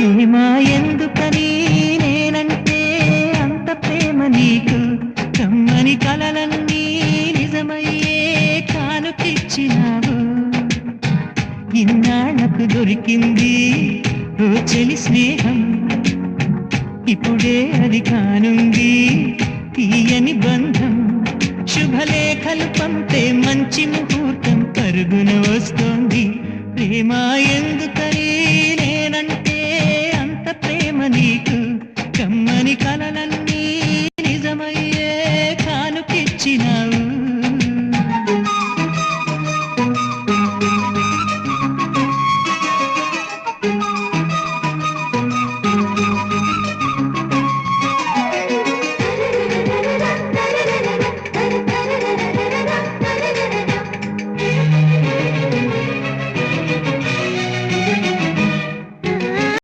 ప్రేమ ఎందుకని నేనంటే అంత ప్రేమ నీకు కమ్మని కలలన్నీ నిజమయ్యే కానుకిచ్చినావు ఇన్నాళ్లకు దొరికింది ఓ చెలి స్నేహం ఇప్పుడే అది కానుంది తీయని బంధం శుభలేఖలు పంపే మంచి ముహూర్తం పరుగున వస్తోంది ప్రేమ ఎందుకని